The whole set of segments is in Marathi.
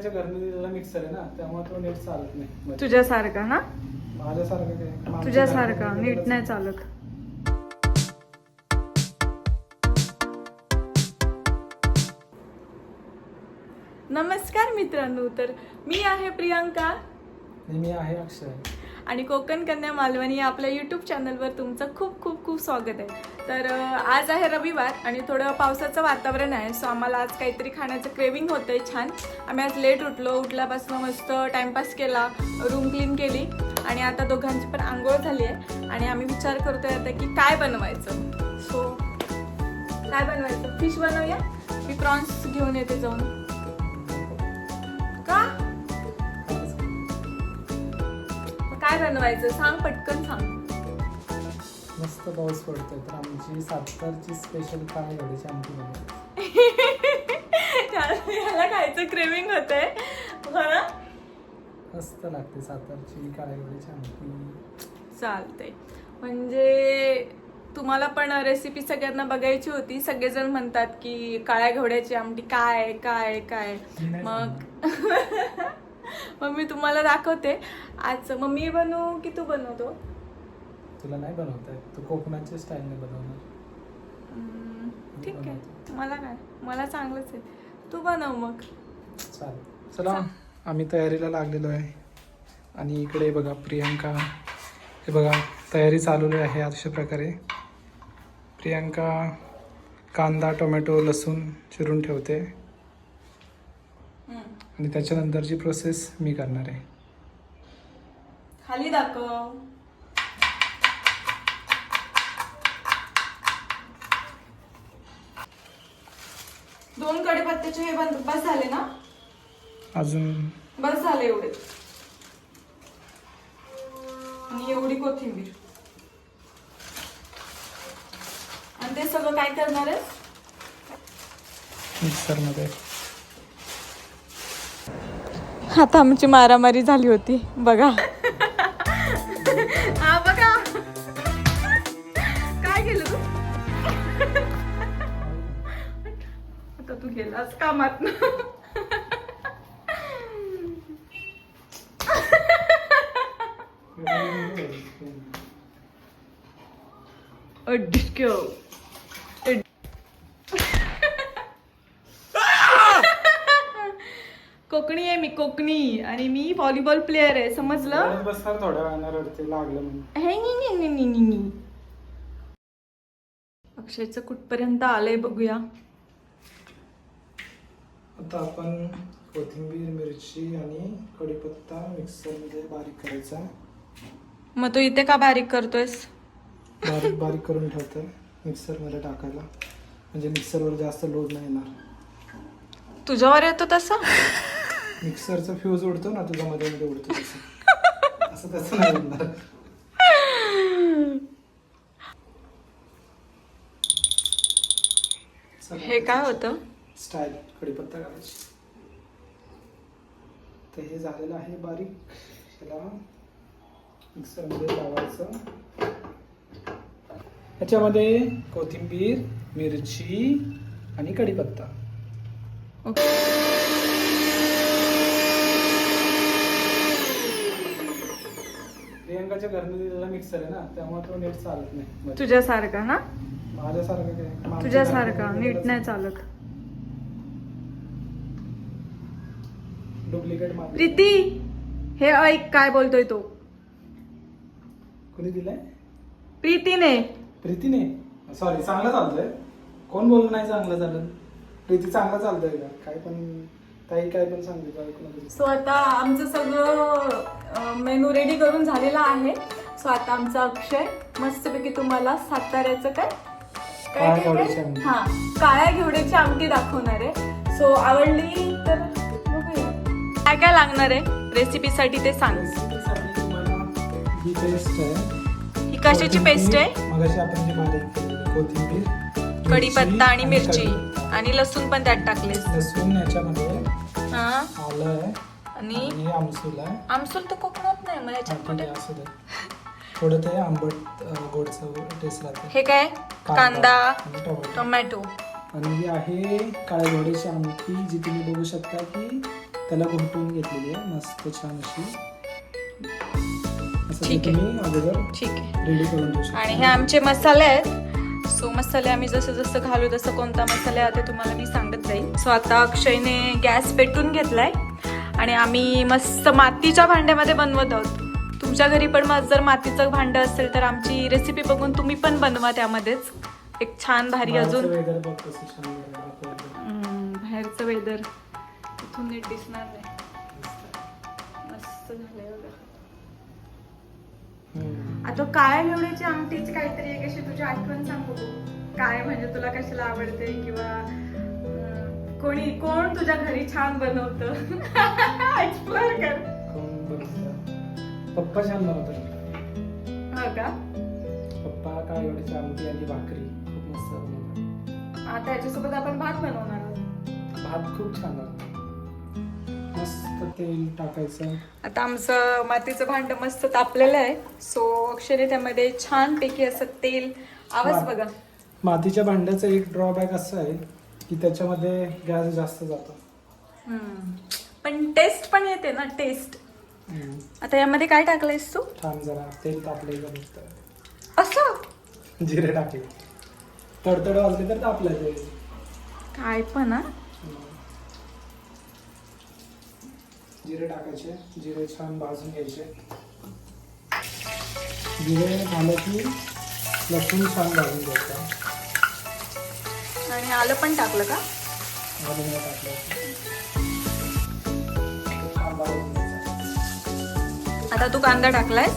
प्रियांकाच्या घरने दिलेला मिक्सर आहे ना, त्यामुळे तो नीट चालत नाही. तुझ्यासारखा ना? माझ्यासारखं काय, तुझ्यासारखा नीट नाही चालत. नमस्कार मित्रांनो, तर मी आहे प्रियांका मी आहे अक्षय आणि कोकण कन्या मालवणी या आपल्या यूट्यूब चॅनलवर तुमचं खूप खूप खूप स्वागत आहे. तर आज आहे रविवार आणि थोडं पावसाचं वातावरण आहे, सो आम्हाला आज काहीतरी खाण्याचं क्रेविंग होतंय छान. आम्ही आज लेट उठल्यापासून मस्त टाइमपास केला, रूम क्लीन केली आणि आता दोघांची पण आंघोळ झाली आहे आणि आम्ही विचार करतोय आता की काय बनवायचं. सो काय बनवायचं? फिश बनवूया. मी प्रॉन्स घेऊन येते जाऊन. का? काय बनवायचं सांग, पटकन सांग. मस्त पाऊस पडतोय तर आमची सातारची स्पेशल काय घडीची आमटी बनवली. याला खायचं क्रेविंग होतंय बरं. मस्त लागते सातारची काळेघोडीची आमटी. चालतंय. म्हणजे तुम्हाला पण रेसिपी सगळ्यांना बघायची होती. सगळेजण म्हणतात की काळ्या घोड्याची आमटी काय काय काय, मग मी तुम्हाला दाखवते आज. मग मी बनवू की तू बनवतो? तुला नाही बनवता येत, तू कोकणाच्या स्टाईलने बनवणार. ठीक आहे, मला काय, मला चांगलंच आहे. तू बनव मग. चालेल, चला आम्ही तयारीला लागलेलो आहे. आणि इकडे बघा प्रियांका, हे बघा तयारी चालवली आहे अशा प्रकारे. प्रियांका कांदा, टोमॅटो, लसूण चिरून ठेवते आणि त्याच्यानंतरची प्रोसेस मी करणार आहे. खाली दाखव. दोन कढीपत्त्याचे हे बस झाले ना? अजून बस झाले एवढे. आणि एवढी कोथिंबीर. आणि ते सगळं काय करणार आहे? मिक्सरमध्ये. आता आमची मारामारी झाली होती बघा. हा बघा काय केलं तू. आता तू गेलास कामात ना. कोकणी आहे मी, कोकणी. आणि मी व्हॉलीबॉल प्लेअर आहे, समजलं? बसणार थोड्या वेळानं, रडते लागलं म्हणून. अक्षयचं कुठपर्यंत आलंय बघूया. आता आपण कोथिंबीर, मिरची आणि कढीपत्ता मिक्सरमध्ये बारीक करायचा. मग तू इथे का बारीक करतोयस? बारीक बारीक करून ठेवतोय मिक्सरमध्ये टाकायला, म्हणजे मिक्सरवर जास्त लोड नाही येणार. तुझ्यावर येतो तसा? मिक्सरचा फ्यूज उडतो ना, तुझ्या मध्ये मध्ये उडतो तसं. असं तसं नाही होणार. हे काय होतं? स्टाईल कढीपत्ता घालायची. तर हे झालेलं आहे बारीक. त्याला मिक्सरमध्ये लावायचं. ह्याच्यामध्ये कोथिंबीर, मिरची आणि कढीपत्ता. प्रियांकाच्या घरने दिलेला मिक्सर आहे ना, त्यामुळे तो नीट चालत नाही. तुझ्यासारखा ना? माझ्यासारखं काय, तुझ्यासारखा नीट नाही चालत. डुप्लिकेट माल. प्रीती, हे ऐक काय बोलतोय तो. कोणी दिलाय? प्रीतीने. प्रीतीने? सॉरी, चांगलं चालतंय. कोण बोललं नाही चांगलं चालत? प्रीती चांगलं चालतंय का? काय पण ताई काय पण सांगितलं. सो आता आमचं सगळं मेनू रेडी करून झालेला आहे. सो आता आमचा अक्षय मस्तपैकी तुम्हाला साताऱ्याचं काय हा काळ्या घेवड्याची आमटी दाखवणार आहे. सो आवडली तर बघूया. काय काय लागणार आहे रेसिपीसाठी ते सांग. ही पेस्ट आहे. ही कशाची पेस्ट आहे? मगाशी आपण जी बारीक केलेली कोथिंबीर, कढीपत्ता आणि मिरची आणि लसूण पण त्यात टाकले. लसूण याच्यामध्ये, आलं आहे आणि आमसूल आहे. आमसूल तर कोकणात नाही, मग याच्यात कुठे? असू दे, थोडं ते आंबट गोडचं टेस्ट राहते. हे काय? कांदा, आणि टोमॅटो. आणि ही आहे काळ्या घोड्याची आमटी, जी तुम्ही बघू शकता की त्याला घुमटून घेतलेली आहे मस्त छान अशी. असं ठीक आहे. तुम्ही अगोदर ठीक आहे. रेडी करून देऊ शकता. आणि हे आमचे मसाले आहेत. सो मसाले आम्ही जसं जसं घालू तसं कोणता मसाले आहे ते तुम्हाला मी सांगत जाईल. सो आता अक्षयने गॅस पेटून घेतलाय आणि आम्ही मस्त मातीच्या भांड्यामध्ये बनवत आहोत. तुमच्या घरी पण मग जर मातीचं भांडं असेल तर आमची रेसिपी बघून तुम्ही पण बनवा त्यामध्येच. एक छान भारी अजून वेदर बघ कसं छान वेदर. बाहेरचं वेदर इथून नीट दिसणार नाही. मस्त झालंय बघा. आता काळ्या घेवड्याची आमटीची काहीतरी एक अशी तुझी आठवण सांग बघू. काय म्हणजे तुला कशाला आवडते किंवा कोण तुझ्या घरी छान बनवतं. एक्सप्लोर कर. कोण बनवतं? पप्पा छान बनवतात. हो का? पप्पा काय एवढ्याची आमटी आणि भाकरी खूप मस्त बनवतात. आता याच्यासोबत आपण भात बनवणार आहोत. भात खूप छान बनवतात. मस्त तेल टाकायचं. आता आमचं मातीचं भांड मस्त तापलेलं आहे. सो अक्षरे त्यामध्ये छान पैकी असं तेल. आवाज बघा. मातीच्या भांड्याचं एक ड्रॉबॅक असं आहे की त्याच्यामध्ये गॅस जास्त जातो. पण टेस्ट पण येते ना. टेस्ट. आता यामध्ये काय टाकलंयस तू? छान जरा तेल तापले नुसतं. असं जिरे टाकले तडतड वाजले तर तापलं ते. काय पण हा. जिरे टाकायचे. जिरे छान भाजून घ्यायचे. जिरे झालं की लसूण छान भाजून घ्यायचा. आणि आलं पण टाकलं का? आलं नाही टाकलं. छान भाजून घ्यायचा. आता तू कांदा टाकलायस.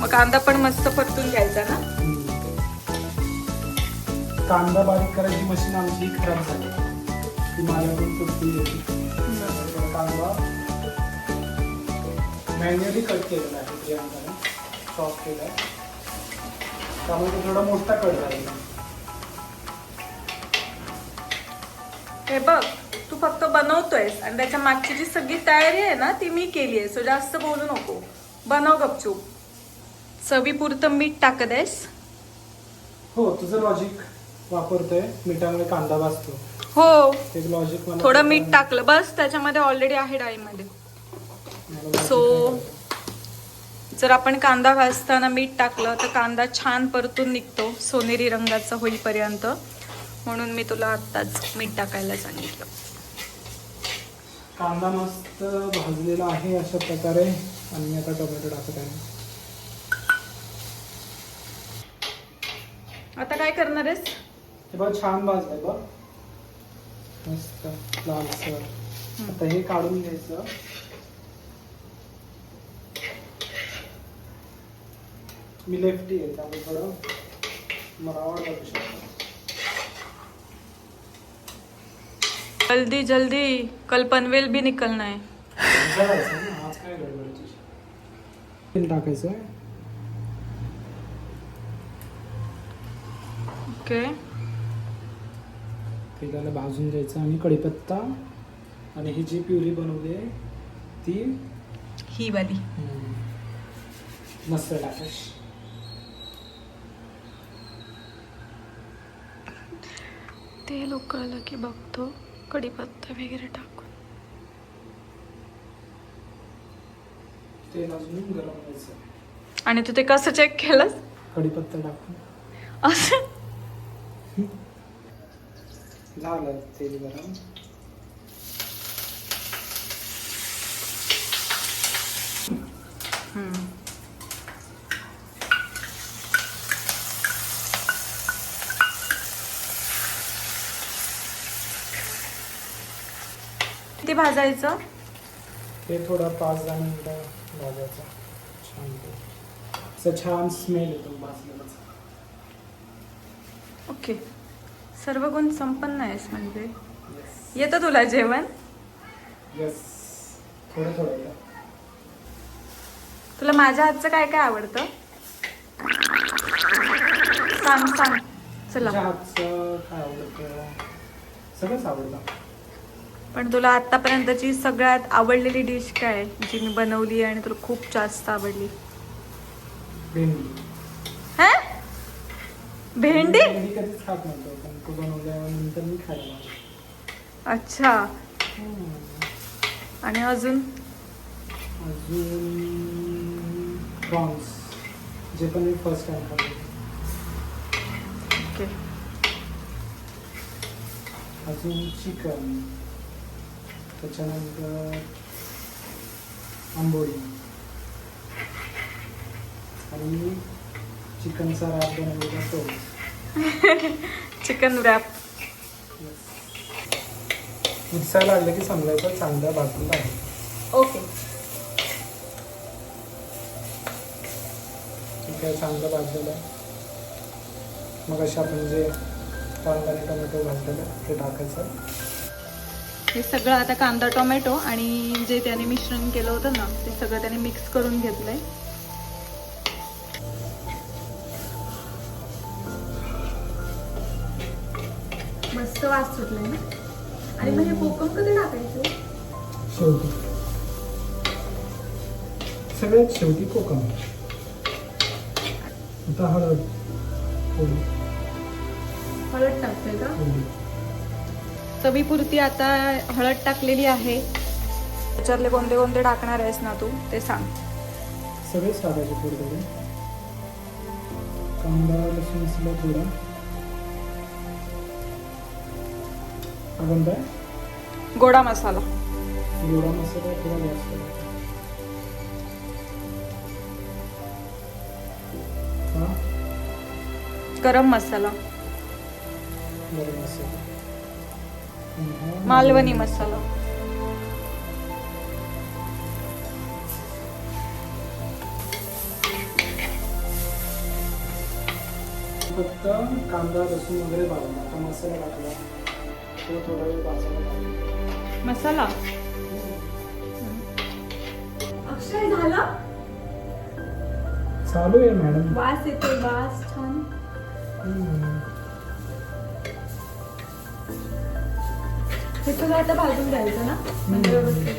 मग कांदा पण मस्त परतून घ्यायचा ना. कांदा बारीक करायची मशीन आमची खराब झाली. ती माझ्याकडून तुटली गेली. कांदा मॅन्युअली कट केलेला आहे प्रियांकाने. चॉप केला आहे त्यामुळे तो थोडा मोठा कट झालेला. हे बघ तू फक्त बनवतोयस आणि त्याच्या मागची जी सगळी तयारी आहे ना ती मी केली आहे. सो जास्त बोलू नको. बनव गपचूप. चवीपुरतं मीठ टाकत आहेस. हो तुझं लॉजिक वापरतोय. मिठामुळे कांदा भाजतो. हो ते लॉजिक मला थोडं मीठ टाकलं बस. त्याच्यामध्ये ऑलरेडी आहे डाळीमध्ये. सो जर आपण कांदा भाजताना मीठ टाकलं तर कांदा छान परतून निघतो सोनेरी रंगाचा होईपर्यंत. म्हणून मी तुला आत्ताच मीठ टाकायला सांगितलं. कांदा मस्त भाजलेला आहे अशा प्रकारे. आणि आता टोमॅटो टाकत आहे. आता काय करणार आहेस? हे बघ छान भाजलंय बघ मस्त लालसर. आता हे काढून घ्यायचं. मी लेफ्टी आहे त्यामुळे थोडं मला आवडतं शकतो. जल्दी जल्दी कल पनवेल भी निकलना है. आज काय गडबड तेल टाकायचं. ओके. तेलाला भाजून घ्यायचं आणि कढीपत्ता आणि ही जी प्युरी बनवली आहे ती ही वाली मस्त टाकायची. तेल उकळलं की बघतो कढीपत्ता वगैरे टाकून. तेल अजून गरम व्हायचं. आणि तू ते कसं चेक केलंस? कढीपत्ता टाकून असं झालं तेल गरम. किती भाजायचं? ते थोडा 5-10 मिनिटं भाजायचं. छान असं छान स्मेल येतो भाजलेलाचा. ओके. सर्व गुण संपन्न आहेस म्हणजे. येतं तुला जेवण? यस थोडं थोडं येतं. तुला माझ्या हातचं काय काय आवडतं? सांग सांग. चला. तुझ्या हातचं काय आवडतं? सगळंच आवडतं. पण तुला आतापर्यंतची सगळ्यात आवडलेली डिश काय आहे जी मी बनवली आणि तुला खूप जास्त आवडली? भेंडी. हा? भेंडी? भेंडी कधीच खात नव्हतो पण तू बनवल्यानंतर मी खायला लागलो. अच्छा. आणि अजून प्रॉन्स, जे पण मी फर्स्ट टाइम खातो. ओके. अजून चिकन, त्याच्यानंतर आंबोळी आणि चिकनचा रॅप बनवलेला तो. Chicken rap. मिक्सायला लागलं की समजायचं चांगल्या बाजूला आहे. ओके. ठीक आहे, चांगलं भाजलेलं आहे. मग अशा आपण जे कांदा आणि टोमॅटो भाजलेलं ते टाकायचं. हे सगळं आता कांदा टोमॅटो आणि जे त्याने मिश्रण केलं होतं ना ते सगळं त्याने मिक्स करून घेतलंय. मस्त वास सुटलाय ना. आणि मग हे कोकम कधी टाकायचं? शेवटी, सगळ्यात शेवटी कोकम. आता हळद थोडी. हळद टाकते का? थोडी. चवीपुरती आता हळद टाकलेली आहे. त्याच्यातले कोणते कोणते टाकणार आहेस ना तू ते सांग. सगळेच टाकायचे थोडे थोडे. कांदा लसूण असला थोडा. हा कोणता आहे? गोडा मसाला. गोडा मसाला थोडा जास्त टाकायचा. हा गरम मसाला. गरम मसाला. आणि हा मालवणी मसाला. फक्त कांदा लसूण वगैरे भाजून आता मसाला टाकला तो थोडा वेळ भाजायला लागेल. मसाला. अक्षय झालं. चालू आहे मॅडम. वास येतोय. वास छान. हे सगळं आता भाजून घ्यायचं ना म्हणजे व्यवस्थित.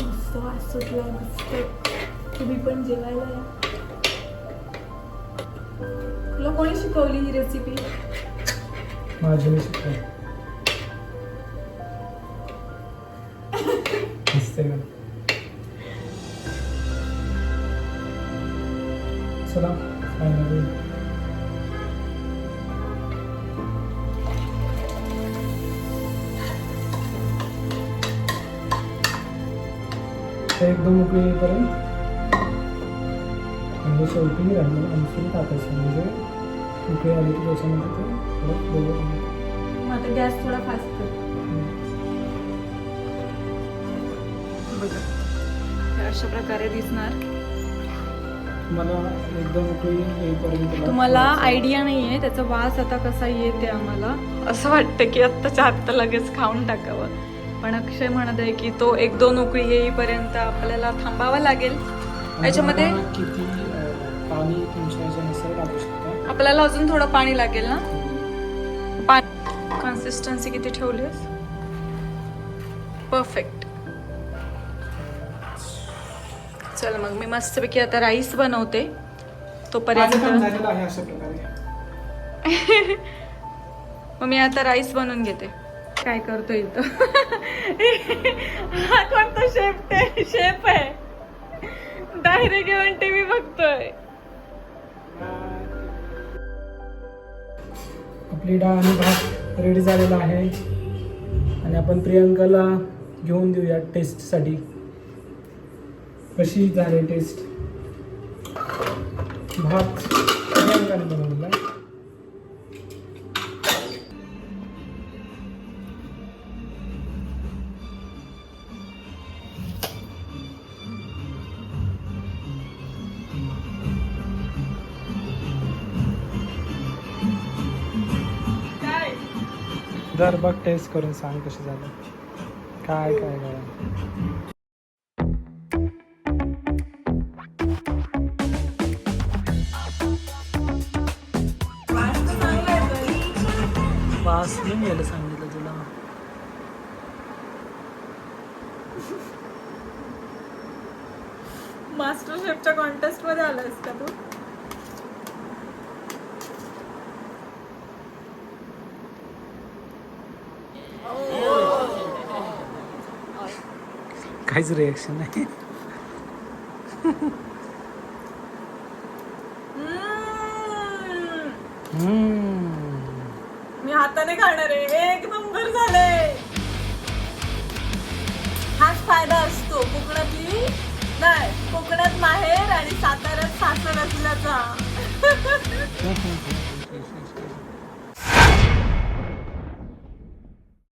मस्त वास सुटलाय. मस्त. तुम्ही पण जेवायला या. तुला कोणी शिकवली ही रेसिपी? माझी शिकतो. दिसते का? चला फायनली एकदम उकळी येईपर्यंत म्हणजे शेवटी राहिलं आमसून टाकायचं. म्हणजे उकळी आली की त्याच्यामध्ये ते थोडं बोलत. आता गॅस थोडा फास्ट कर. बघा हे अशा प्रकारे दिसणार. मला एकदम उकळी येईपर्यंत तुम्हाला आयडिया नाही आहे त्याचा वास आता कसा येते. आम्हाला असं वाटतं की आत्ताच्या आत्ता लगेच खाऊन टाकावं. पण अक्षय म्हणत आहे की तो 1-2 उकळी येईपर्यंत आपल्याला थांबावं लागेल. याच्यामध्ये किती पाणी तुमच्या ह्याच्यानुसार टाकू शकता. आपल्याला अजून थोडं पाणी लागेल ना. पाणी कन्सिस्टन्सी किती ठेवलीस? परफेक्ट. चल मग मी मस्तपैकी आता राईस बनवते तोपर्यंत. झालेलं आहे अशा प्रकारे. मग मी आता राईस बनवून घेते. काय करतो इथं? हा कोणता शेफ आहे? डायरेक्ट घेऊन टीव्ही बघतोय. आपली डाळ आणि भात रेडी झालेला आहे आणि आपण प्रियंकाला घेऊन देऊया टेस्टसाठी. कशी झाली टेस्ट? भात प्रियंकाने बनवलेला. जर बघ टेस्ट करून सांग कशी झालं. काय काय काय वास नाही गेलं सांगितलं तुला. मास्टर शेफच्या कॉन्टेस्ट मध्ये आलायस का तू? काहीच रिॲक्शन नाही. मी हाताने खाणार आहे. एक नंबर झाले. हाच फायदा असतो कोकणातली नाही, कोकणात माहेर आणि साताऱ्यात सासर असल्याचा.